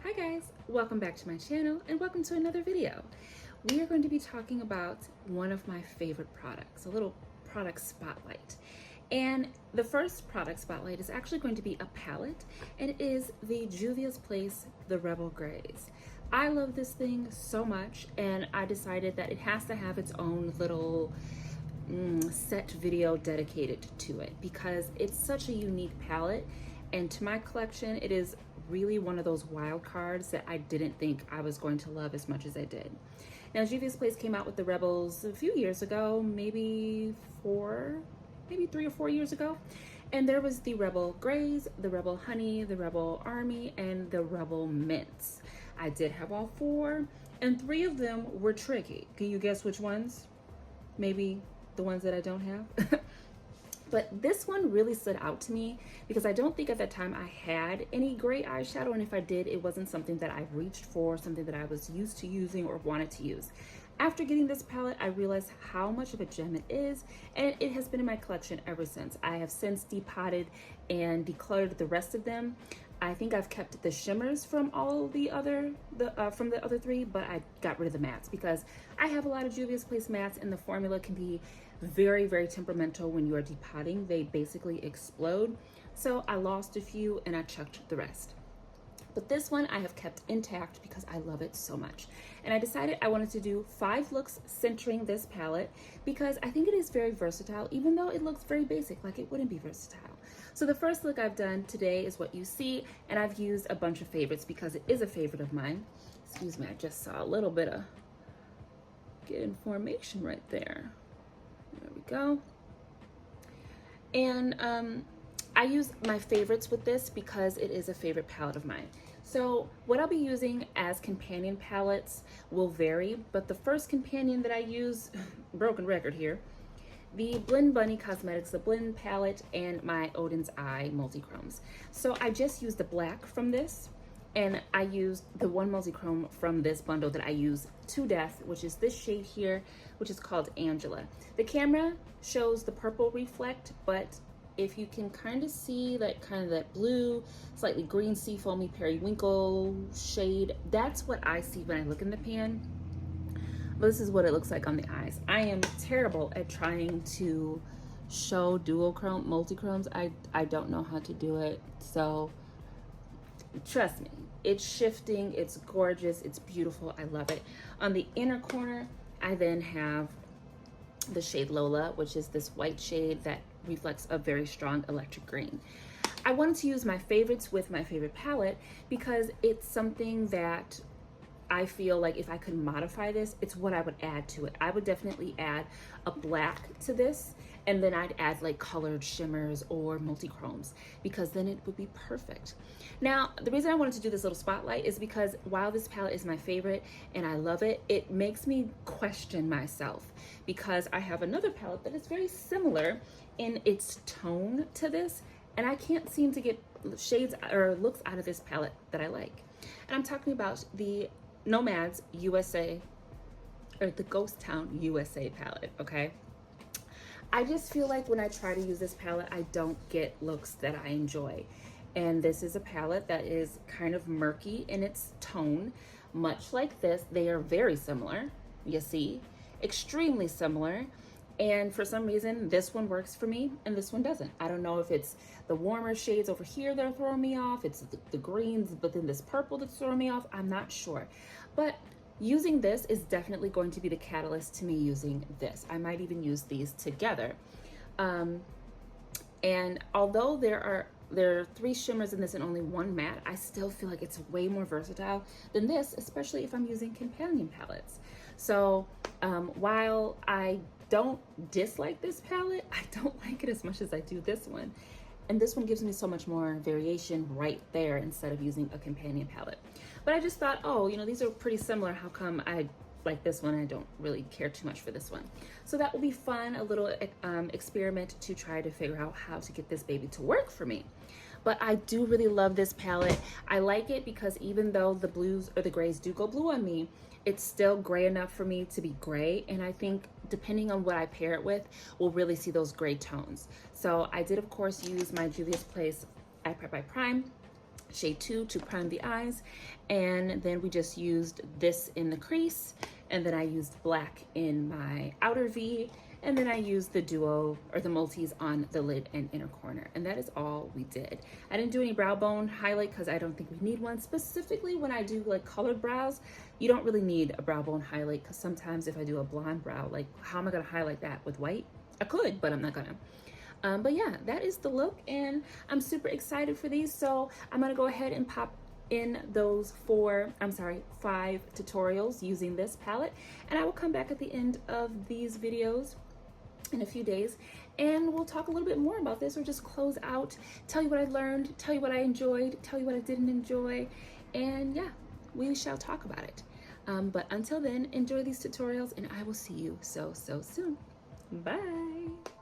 Hi guys, welcome back to my channel and welcome to another video. We are going to be talking about one of my favorite products, a little product spotlight. And the first product spotlight is actually going to be a palette, and it is the Juvia's Place, the Rebel Grays. I love this thing so much, and I decided that it has to have its own little set video dedicated to it because it's such a unique palette, and to my collection it is really one of those wild cards that I didn't think I was going to love as much as I did. Now, Juvia's Place came out with the Rebels a few years ago, maybe 3 or 4 years ago. And there was the Rebel Grays, the Rebel Honey, the Rebel Army, and the Rebel Mints. I did have all four, and 3 of them were tricky. Can you guess which ones? Maybe the ones that I don't have? But this one really stood out to me because I don't think at that time I had any gray eyeshadow, and if I did, it wasn't something that I reached for, something that I was used to using or wanted to use. After getting this palette, I realized how much of a gem it is, and it has been in my collection ever since. I have since depotted and decluttered the rest of them. I think I've kept the shimmers from all the other from the other 3, but I got rid of the mattes because I have a lot of Juvia's Place mattes, and the formula can be very, very temperamental when you are depotting. They basically explode. So I lost a few and I chucked the rest. But this one I have kept intact because I love it so much. And I decided I wanted to do 5 looks centering this palette because I think it is very versatile, even though it looks very basic, like it wouldn't be versatile. So the first look I've done today is what you see, and I've used a bunch of favorites because it is a favorite of mine. Excuse me, I just saw a little bit of get in formation right there. There we go. And I use my favorites with this because it is a favorite palette of mine. So what I'll be using as companion palettes will vary, but the first companion that I use, broken record here, the Blend Bunny Cosmetics, the Blend palette, and my Odin's Eye multi-chromes. So I just used the black from this, and I used the one multi-chrome from this bundle that I use to death, which is this shade here, which is called Angela. The camera shows the purple reflect, but if you can kind of see that blue, slightly green seafoamy periwinkle shade, that's what I see when I look in the pan. This is what it looks like on the eyes. I am terrible at trying to show dual chrome, multi-chromes. I don't know how to do it, so trust me, it's shifting, it's gorgeous, it's beautiful, I love it. On the inner corner, I then have the shade Lola, which is this white shade that reflects a very strong electric green. I wanted to use my favorites with my favorite palette because it's something that I feel like if I could modify this, it's what I would add to it. I would definitely add a black to this, and then I'd add like colored shimmers or multi-chromes because then it would be perfect. Now, the reason I wanted to do this little spotlight is because while this palette is my favorite and I love it, it makes me question myself because I have another palette that is very similar in its tone to this, and I can't seem to get shades or looks out of this palette that I like. And I'm talking about the Nomads USA, or the Ghost Town USA palette, okay? I just feel like when I try to use this palette, I don't get looks that I enjoy. And this is a palette that is kind of murky in its tone, much like this. They are very similar, you see, extremely similar. And for some reason, this one works for me and this one doesn't. I don't know if it's the warmer shades over here that are throwing me off, it's the greens, but then this purple that's throwing me off, I'm not sure. But using this is definitely going to be the catalyst to me using this. I might even use these together. And although there are 3 shimmers in this and only 1 matte, I still feel like it's way more versatile than this, especially if I'm using companion palettes. So while I don't dislike this palette, I don't like it as much as I do this one. And this one gives me so much more variation right there instead of using a companion palette. But I just thought, oh, you know, these are pretty similar. How come I like this one? I don't really care too much for this one. So that will be fun, a little experiment to try to figure out how to get this baby to work for me. But I do really love this palette. I like it because even though the blues or the grays do go blue on me, it's still gray enough for me to be gray, and I think depending on what I pair it with, we'll really see those gray tones. So I did, of course, use my Juvia's Place I Prep by Prime shade 2 to prime the eyes, and then we just used this in the crease, and then I used black in my outer V, and then I used the duo or the multis on the lid and inner corner, and that is all we did. I didn't do any brow bone highlight because I don't think we need one. Specifically when I do like colored brows, you don't really need a brow bone highlight, because sometimes if I do a blonde brow, like how am I gonna highlight that with white? I could, but I'm not gonna. But yeah, that is the look, and I'm super excited for these. So I'm gonna go ahead and pop in those 5 tutorials using this palette, and I will come back at the end of these videos in a few days, and we'll talk a little bit more about this, or just close out, tell you what I learned, tell you what I enjoyed, tell you what I didn't enjoy, and yeah, we shall talk about it. But until then, enjoy these tutorials, and I will see you so soon. Bye.